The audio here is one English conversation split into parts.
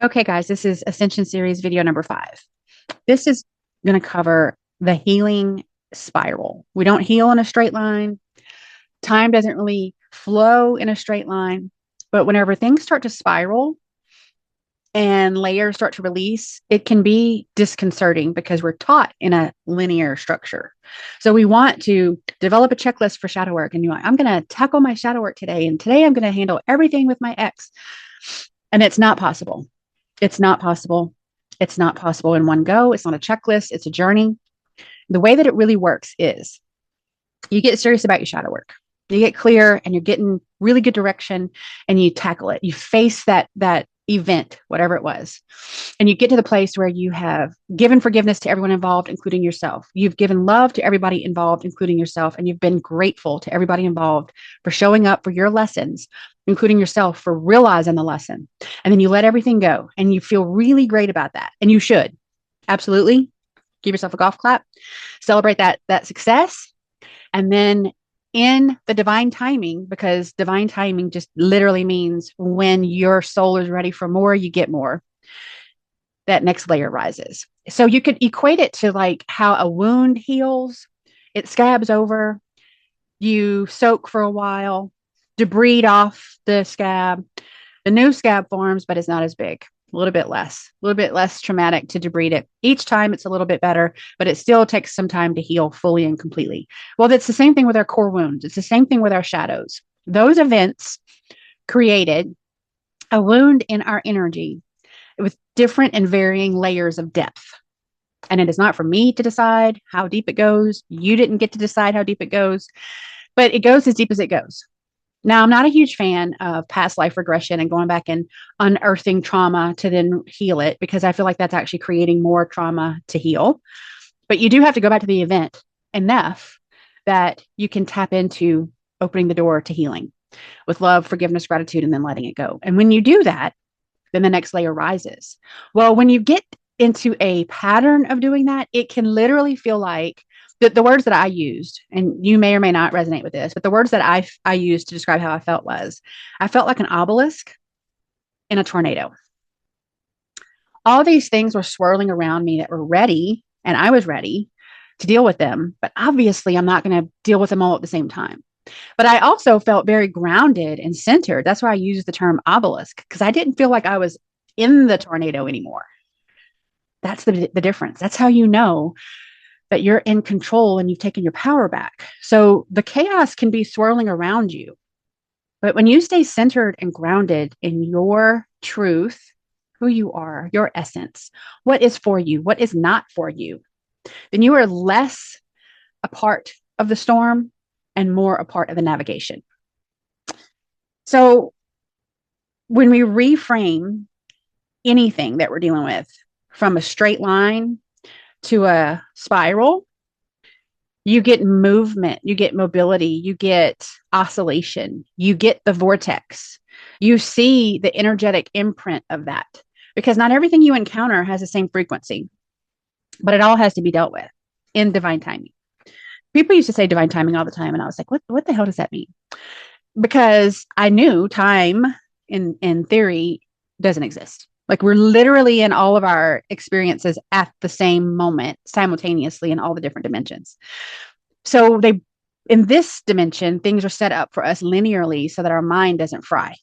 Okay, guys, this is Ascension Series video number 5. This is going to cover the healing spiral. We don't heal in a straight line. Time doesn't really flow in a straight line. But whenever things start to spiral and layers start to release, it can be disconcerting because we're taught in a linear structure. So we want to develop a checklist for shadow work. And you're like, I'm going to tackle my shadow work today. And today I'm going to handle everything with my ex. And it's not possible. It's not possible. It's not possible in one go. It's not a checklist. It's a journey. The way that it really works is you get serious about your shadow work. You get clear and you're getting really good direction and you tackle it. You face that event, whatever it was. And you get to the place where you have given forgiveness to everyone involved, including yourself. You've given love to everybody involved, including yourself. And you've been grateful to everybody involved for showing up for your lessons, including yourself for realizing the lesson. And then you let everything go and you feel really great about that. And you should absolutely give yourself a golf clap, celebrate that success. And then in the divine timing, because divine timing just literally means when your soul is ready for more, you get more. That next layer rises. So you could equate it to like how a wound heals, it scabs over, you soak for a while, debride off the scab, the new scab forms, but it's not as big. A little bit less traumatic to debride it. Each time it's a little bit better, but it still takes some time to heal fully and completely. Well, that's the same thing with our core wounds. It's the same thing with our shadows. Those events created a wound in our energy with different and varying layers of depth. And it is not for me to decide how deep it goes. You didn't get to decide how deep it goes, but it goes as deep as it goes. Now, I'm not a huge fan of past life regression and going back and unearthing trauma to then heal it because I feel like that's actually creating more trauma to heal. But you do have to go back to the event enough that you can tap into opening the door to healing with love, forgiveness, gratitude, and then letting it go. And when you do that, then the next layer rises. Well, when you get into a pattern of doing that, it can literally feel like the words that I used, and you may or may not resonate with this, but the words that I used to describe how I felt was, I felt like an obelisk in a tornado. All these things were swirling around me that were ready, and I was ready to deal with them. But obviously, I'm not going to deal with them all at the same time. But I also felt very grounded and centered. That's why I used the term obelisk, because I didn't feel like I was in the tornado anymore. That's the difference. That's how you know that you're in control and you've taken your power back. So the chaos can be swirling around you. But when you stay centered and grounded in your truth, who you are, your essence, what is for you, what is not for you, then you are less a part of the storm and more a part of the navigation. So when we reframe anything that we're dealing with from a straight line to a spiral, you get movement, you get mobility, you get oscillation, you get the vortex. You see the energetic imprint of that because not everything you encounter has the same frequency, but it all has to be dealt with in divine timing. People used to say divine timing all the time, and I was like, what the hell does that mean? Because I knew time in theory doesn't exist. Like we're literally in all of our experiences at the same moment, simultaneously in all the different dimensions. So they, in this dimension, things are set up for us linearly so that our mind doesn't fry.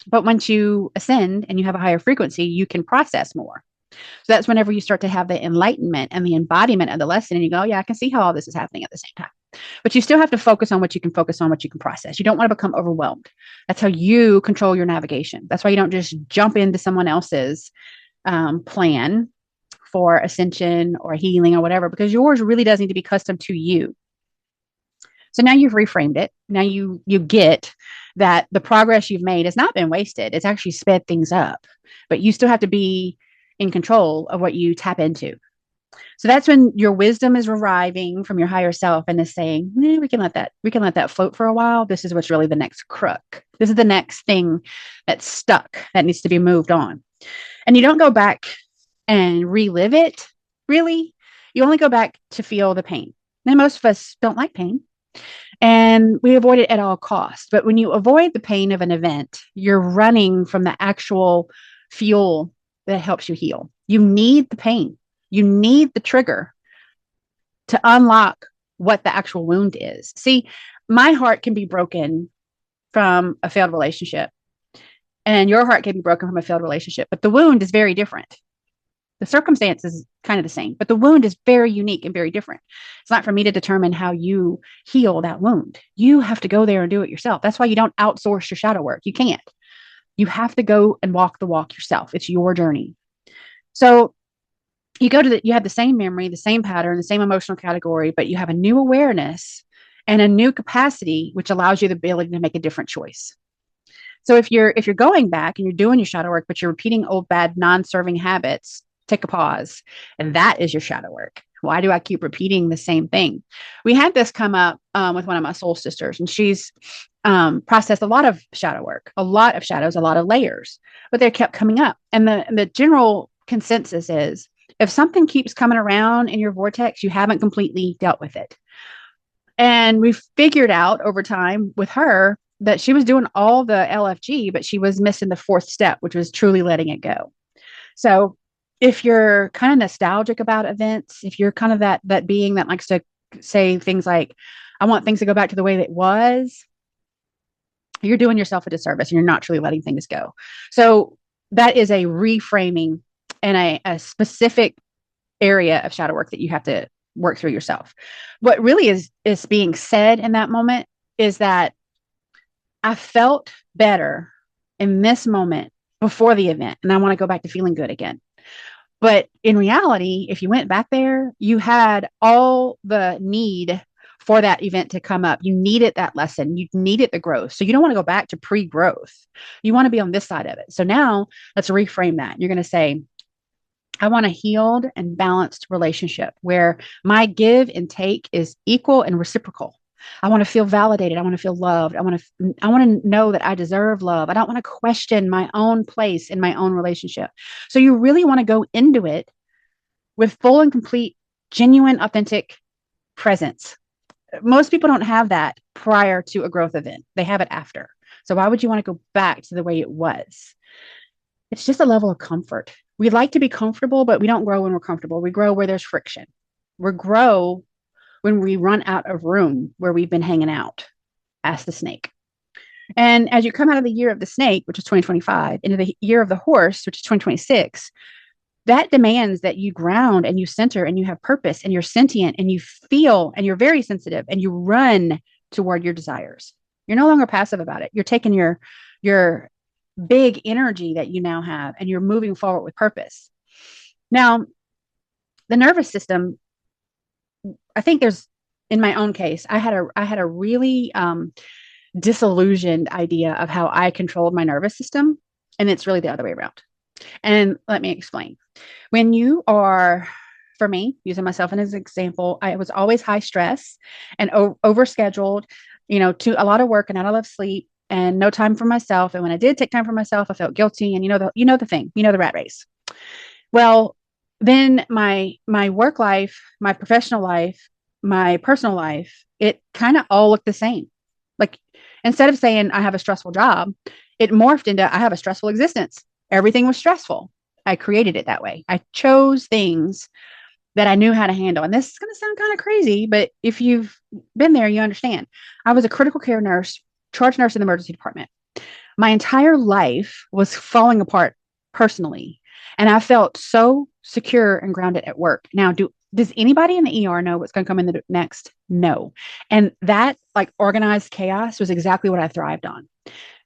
But once you ascend and you have a higher frequency, you can process more. So that's whenever you start to have the enlightenment and the embodiment of the lesson, and you go, yeah, I can see how all this is happening at the same time. But you still have to focus on what you can focus on, what you can process. You don't want to become overwhelmed. That's how you control your navigation. That's why you don't just jump into someone else's plan for ascension or healing or whatever, because yours really does need to be custom to you. So now you've reframed it. Now you get that the progress you've made has not been wasted. It's actually sped things up, but you still have to be in control of what you tap into. So that's when your wisdom is arriving from your higher self and is saying, we can let that float for a while. This is what's really the next crook. This is the next thing that's stuck that needs to be moved on. And you don't go back and relive it, really. You only go back to feel the pain. And most of us don't like pain. And we avoid it at all costs. But when you avoid the pain of an event, you're running from the actual fuel that helps you heal. You need the pain. You need the trigger to unlock what the actual wound is. See, my heart can be broken from a failed relationship, and your heart can be broken from a failed relationship, but the wound is very different. The circumstance is kind of the same, but the wound is very unique and very different. It's not for me to determine how you heal that wound. You have to go there and do it yourself. That's why you don't outsource your shadow work. You can't. You have to go and walk the walk yourself. It's your journey. So you have the same memory, the same pattern, the same emotional category, but you have a new awareness and a new capacity, which allows you the ability to make a different choice. So if you're going back and you're doing your shadow work, but you're repeating old bad non-serving habits, take a pause. And that is your shadow work. Why do I keep repeating the same thing? We had this come up with one of my soul sisters, and she's processed a lot of shadow work, a lot of shadows, a lot of layers, but they kept coming up. And the general consensus is if something keeps coming around in your vortex, you haven't completely dealt with it. And we figured out over time with her that she was doing all the LFG, but she was missing the fourth step, which was truly letting it go. So if you're kind of nostalgic about events, if you're kind of that being that likes to say things like, I want things to go back to the way that it was, you're doing yourself a disservice and you're not truly letting things go. So that is a reframing and a specific area of shadow work that you have to work through yourself. What really is being said in that moment is that I felt better in this moment before the event, and I want to go back to feeling good again. But in reality, if you went back there, you had all the need for that event to come up. You needed that lesson. You needed the growth. So you don't want to go back to pre-growth. You want to be on this side of it. So now let's reframe that. You're going to say, I want a healed and balanced relationship where my give and take is equal and reciprocal. I want to feel validated. I want to feel loved. I want to know that I deserve love. I don't want to question my own place in my own relationship. So you really want to go into it with full and complete, genuine, authentic presence. Most people don't have that prior to a growth event. They have it after. So why would you want to go back to the way it was? It's just a level of comfort. We like to be comfortable, but we don't grow when we're comfortable. We grow where there's friction. We grow when we run out of room where we've been hanging out. Ask the snake. And as you come out of the year of the snake, which is 2025, into the year of the horse, which is 2026, that demands that you ground and you center and you have purpose and you're sentient and you feel and you're very sensitive and you run toward your desires. You're no longer passive about it. You're taking your big energy that you now have and you're moving forward with purpose. Now, the nervous system, I think in my own case, I had a really disillusioned idea of how I controlled my nervous system, and it's really the other way around. And let me explain. When you are, for me, using myself as an example, I was always high stress and overscheduled, to a lot of work and not a lot of sleep and no time for myself. And when I did take time for myself, I felt guilty. And the thing, the rat race. Well, then my work life, my professional life, my personal life, it kind of all looked the same. Like instead of saying I have a stressful job, it morphed into I have a stressful existence. Everything was stressful. I created it that way. I chose things that I knew how to handle. And this is going to sound kind of crazy, but if you've been there, you understand. I was a critical care nurse, charge nurse in the emergency department. My entire life was falling apart personally. And I felt so secure and grounded at work. Now, does anybody in the ER know what's going to come in the next? No. And that like organized chaos was exactly what I thrived on.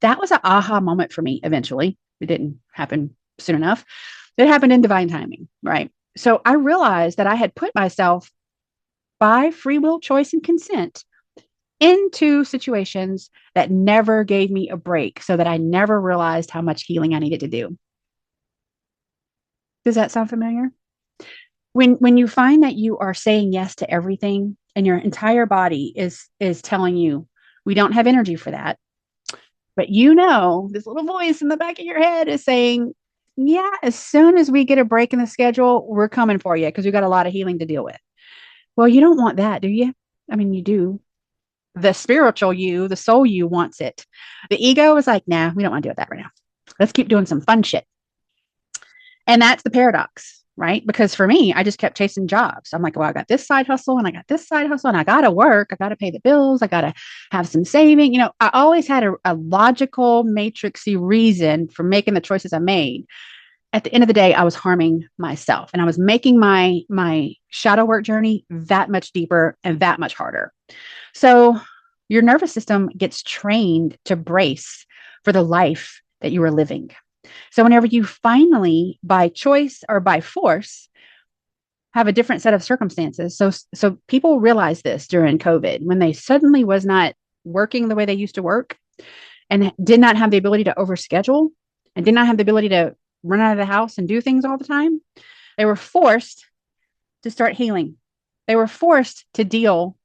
That was an aha moment for me eventually. It didn't happen soon enough. It happened in divine timing, right? So I realized that I had put myself by free will, choice, and consent into situations that never gave me a break so that I never realized how much healing I needed to do. Does that sound familiar? When you find that you are saying yes to everything and your entire body is telling you, we don't have energy for that. But this little voice in the back of your head is saying, yeah, as soon as we get a break in the schedule, we're coming for you because we've got a lot of healing to deal with. Well, you don't want that, do you? I mean, you do. The spiritual you, the soul you wants it. The ego is like, nah, we don't want to deal with that right now. Let's keep doing some fun shit. And that's the paradox, right? Because for me, I just kept chasing jobs. I'm like, well, I got this side hustle and I got this side hustle and I got to work. I got to pay the bills. I got to have some saving. I always had a logical, matrixy reason for making the choices I made. At the end of the day, I was harming myself and I was making my shadow work journey that much deeper and that much harder. So your nervous system gets trained to brace for the life that you are living. So whenever you finally, by choice or by force, have a different set of circumstances. So people realize this during COVID when they suddenly was not working the way they used to work and did not have the ability to overschedule and did not have the ability to run out of the house and do things all the time. They were forced to start healing. They were forced to deal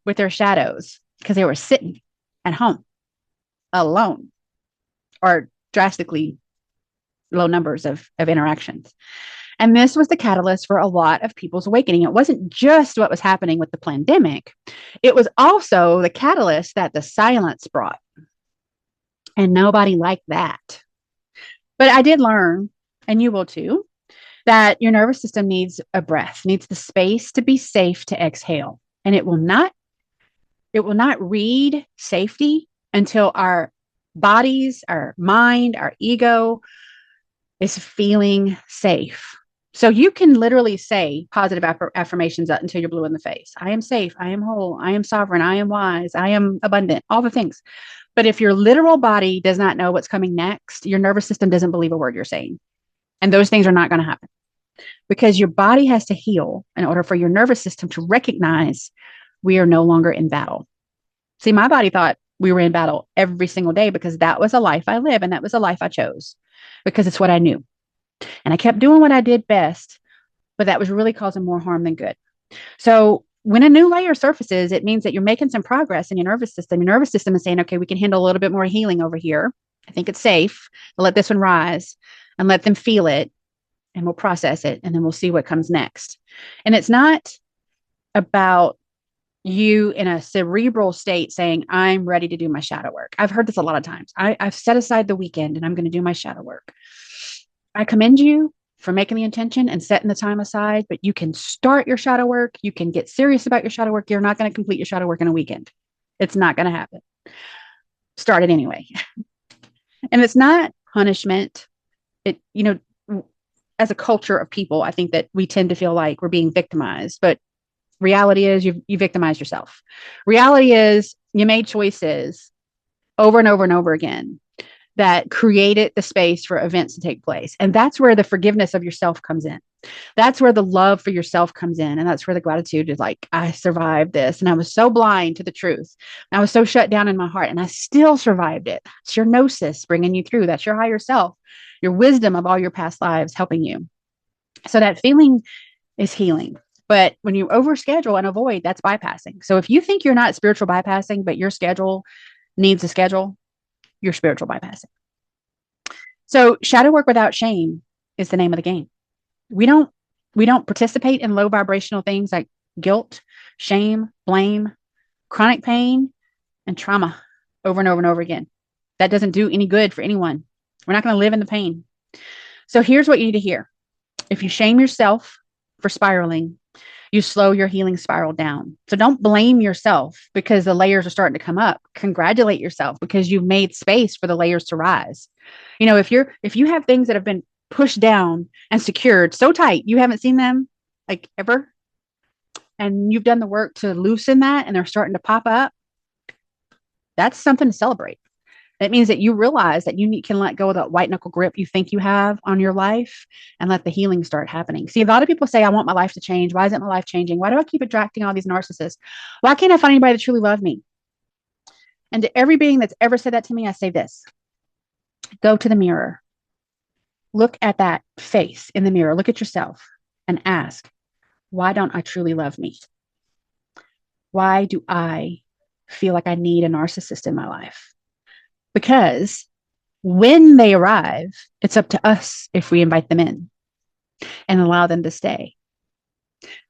with their shadows because they were sitting at home alone or drastically low numbers of interactions. And this was the catalyst for a lot of people's awakening. It wasn't just what was happening with the pandemic. It was also the catalyst that the silence brought. And nobody liked that. But I did learn, and you will too, that your nervous system needs a breath, needs the space to be safe to exhale. And it will not read safety until our bodies, our mind, our ego is feeling safe. So you can literally say positive affirmations until you're blue in the face. I am safe. I am whole. I am sovereign. I am wise. I am abundant. All the things. But if your literal body does not know what's coming next, your nervous system doesn't believe a word you're saying. And those things are not going to happen because your body has to heal in order for your nervous system to recognize we are no longer in battle. See, my body thought we were in battle every single day because that was a life I live and that was a life I chose because it's what I knew. And I kept doing what I did best, but that was really causing more harm than good. So when a new layer surfaces, it means that you're making some progress in your nervous system. Your nervous system is saying, okay, we can handle a little bit more healing over here. I think it's safe to let this one rise and let them feel it and we'll process it and then we'll see what comes next. And it's not about you in a cerebral state saying, I'm ready to do my shadow work. I've heard this a lot of times. I've set aside the weekend and I'm going to do my shadow work. I commend you for making the intention and setting the time aside, but you can start your shadow work. You can get serious about your shadow work. You're not going to complete your shadow work in a weekend. It's not going to happen. Start it anyway. And it's not punishment. As a culture of people, I think that we tend to feel like we're being victimized, but reality is you victimize yourself. Reality is you made choices over and over and over again that created the space for events to take place. And that's where the forgiveness of yourself comes in. That's where the love for yourself comes in. And that's where the gratitude is like, I survived this. And I was so blind to the truth. I was so shut down in my heart and I still survived it. It's your gnosis bringing you through. That's your higher self, your wisdom of all your past lives helping you. So that feeling is healing. But when you overschedule and avoid, that's bypassing. So if you think you're not spiritual bypassing, but your schedule needs a schedule, you're spiritual bypassing. So shadow work without shame is the name of the game. We don't participate in low vibrational things like guilt, shame, blame, chronic pain, and trauma over and over and over again. That doesn't do any good for anyone. We're not going to live in the pain. So here's what you need to hear. If you shame yourself for spiraling, you slow your healing spiral down. So don't blame yourself because the layers are starting to come up. Congratulate yourself because you've made space for the layers to rise. If you have things that have been pushed down and secured so tight, you haven't seen them like ever, and you've done the work to loosen that and they're starting to pop up, that's something to celebrate. That means that you realize that you can let go of that white knuckle grip you think you have on your life and let the healing start happening. See, a lot of people say, I want my life to change. Why isn't my life changing? Why do I keep attracting all these narcissists? Why can't I find anybody that truly loves me? And to every being that's ever said that to me, I say this. Go to the mirror. Look at that face in the mirror. Look at yourself and ask, why don't I truly love me? Why do I feel like I need a narcissist in my life? Because when they arrive, it's up to us if we invite them in and allow them to stay.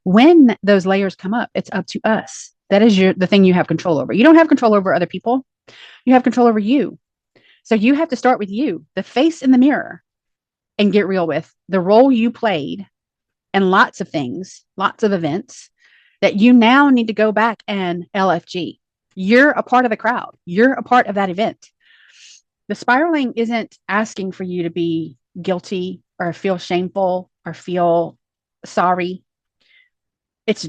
When those layers come up, it's up to us. That is the thing you have control over. You don't have control over other people. You have control over you. So you have to start with you, the face in the mirror, and get real with the role you played in lots of things, lots of events that you now need to go back and LFG. You're a part of the crowd. You're a part of that event. The spiraling isn't asking for you to be guilty or feel shameful or feel sorry. It's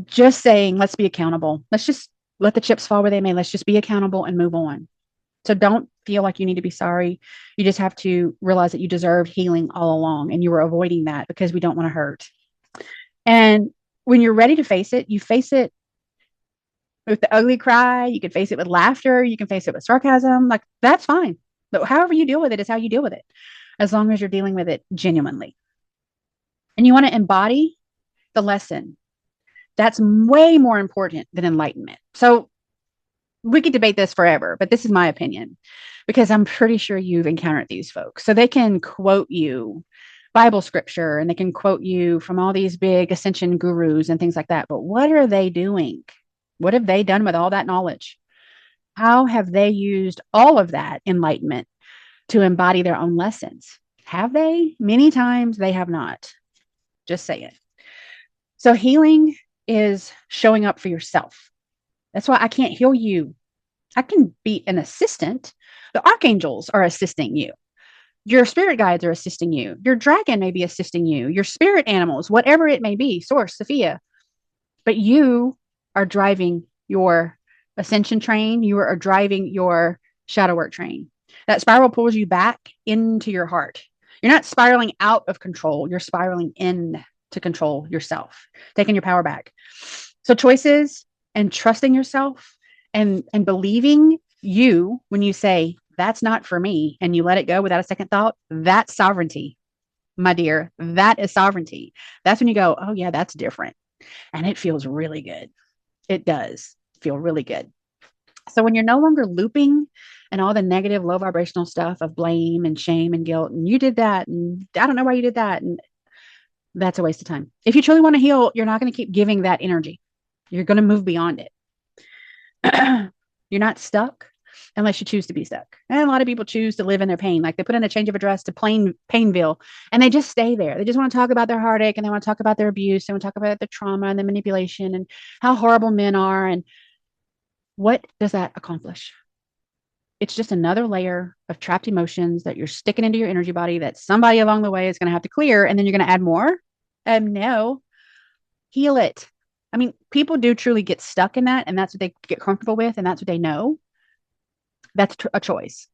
just saying, let's be accountable. Let's just let the chips fall where they may. Let's just be accountable and move on. So don't feel like you need to be sorry. You just have to realize that you deserved healing all along and you were avoiding that because we don't want to hurt. And when you're ready to face it, you face it with the ugly cry. You can face it with laughter. You can face it with sarcasm. Like, that's fine. But however you deal with it is how you deal with it, as long as you're dealing with it genuinely. And you want to embody the lesson. That's way more important than enlightenment. So we could debate this forever, but this is my opinion because I'm pretty sure you've encountered these folks. So they can quote you Bible scripture and they can quote you from all these big ascension gurus and things like that. But what are they doing? What have they done with all that knowledge? How have they used all of that enlightenment to embody their own lessons? Have they? Many times they have not. Just say it. So healing is showing up for yourself. That's why I can't heal you. I can be an assistant. The archangels are assisting you. Your spirit guides are assisting you. Your dragon may be assisting you. Your spirit animals, whatever it may be, Source, Sophia. But you are driving your ascension train. You are driving your shadow work train. That spiral pulls you back into your heart. You're not spiraling out of control. You're spiraling in to control yourself, taking your power back. So choices and trusting yourself and believing you when you say, that's not for me, and you let it go without a second thought, that's sovereignty, my dear. That is sovereignty. That's when you go, oh yeah, that's different. And it feels really good. It does feel really good. So when you're no longer looping and all the negative, low vibrational stuff of blame and shame and guilt, and you did that, and I don't know why you did that, and that's a waste of time. If you truly want to heal, you're not going to keep giving that energy. You're going to move beyond it. You're not stuck unless you choose to be stuck. And a lot of people choose to live in their pain. Like they put in a change of address to Painville and they just stay there. They just want to talk about their heartache and they want to talk about their abuse. They want to talk about the trauma and the manipulation and how horrible men are. And what does that accomplish? It's just another layer of trapped emotions that you're sticking into your energy body that somebody along the way is going to have to clear. And then you're going to add more. No, heal it. I mean, people do truly get stuck in that, and that's what they get comfortable with, and that's what they know. That's a choice.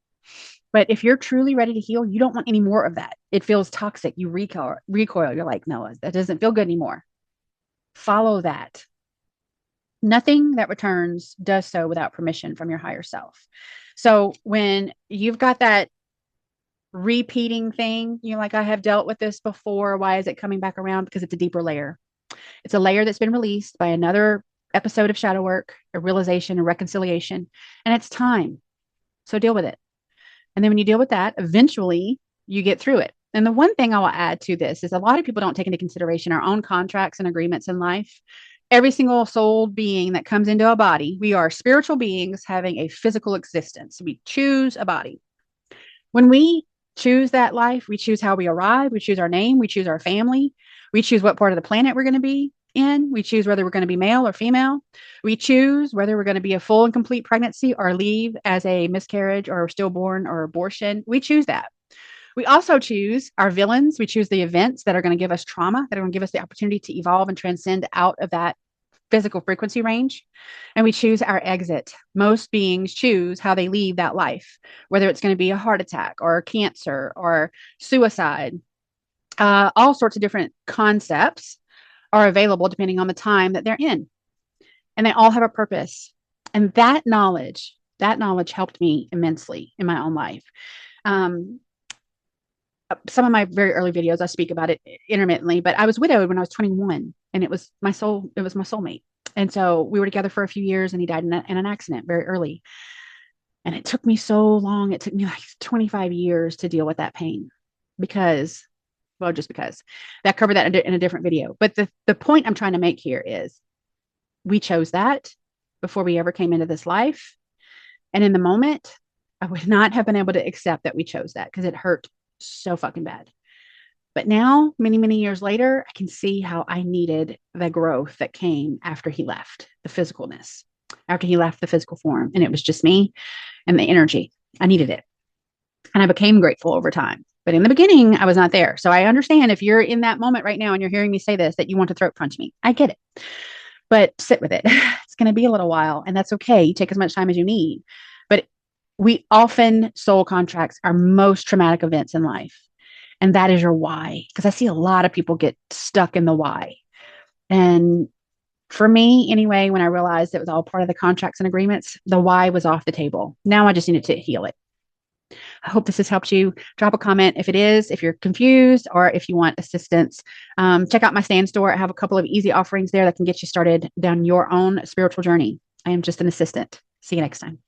But if you're truly ready to heal, you don't want any more of that. It feels toxic. You recoil. You're like, no, that doesn't feel good anymore. Follow that. Nothing that returns does so without permission from your higher self. So when you've got that repeating thing, you're like, I have dealt with this before. Why is it coming back around? Because it's a deeper layer. It's a layer that's been released by another episode of shadow work, a realization, a reconciliation, and it's time. So deal with it. And then when you deal with that, eventually you get through it. And the one thing I will add to this is a lot of people don't take into consideration our own contracts and agreements in life. Every single soul being that comes into a body, we are spiritual beings having a physical existence. We choose a body. When we choose that life, we choose how we arrive, we choose our name, we choose our family, we choose what part of the planet we're going to be in, we choose whether we're going to be male or female, we choose whether we're going to be a full and complete pregnancy or leave as a miscarriage or stillborn or abortion. We choose that. We also choose our villains. We choose the events that are going to give us trauma, that are going to give us the opportunity to evolve and transcend out of that physical frequency range. And we choose our exit. Most beings choose how they leave that life, whether it's going to be a heart attack or cancer or suicide. All sorts of different concepts are available depending on the time that they're in. And they all have a purpose. And that knowledge helped me immensely in my own life. Some of my very early videos, I speak about it intermittently, but I was widowed when I was 21 and it was my soulmate. And so we were together for a few years and he died in an accident very early. And it took me so long. It took me like 25 years to deal with that pain because that covered that in a different video. But the point I'm trying to make here is we chose that before we ever came into this life. And in the moment, I would not have been able to accept that we chose that because it hurt so fucking bad. But now, many, many years later, I can see how I needed the growth that came after he left, the physicalness, after he left the physical form. And it was just me and the energy. I needed it. And I became grateful over time. But in the beginning, I was not there. So I understand if you're in that moment right now and you're hearing me say this, that you want to throat punch me. I get it. But sit with it. It's going to be a little while, and that's okay. You take as much time as you need. But we often soul contracts our most traumatic events in life. And that is your why. Because I see a lot of people get stuck in the why. And for me, anyway, when I realized it was all part of the contracts and agreements, the why was off the table. Now I just needed to heal it. I hope this has helped you. Drop a comment if it is, if you're confused, or if you want assistance. Check out my stand store. I have a couple of easy offerings there that can get you started down your own spiritual journey. I am just an assistant. See you next time.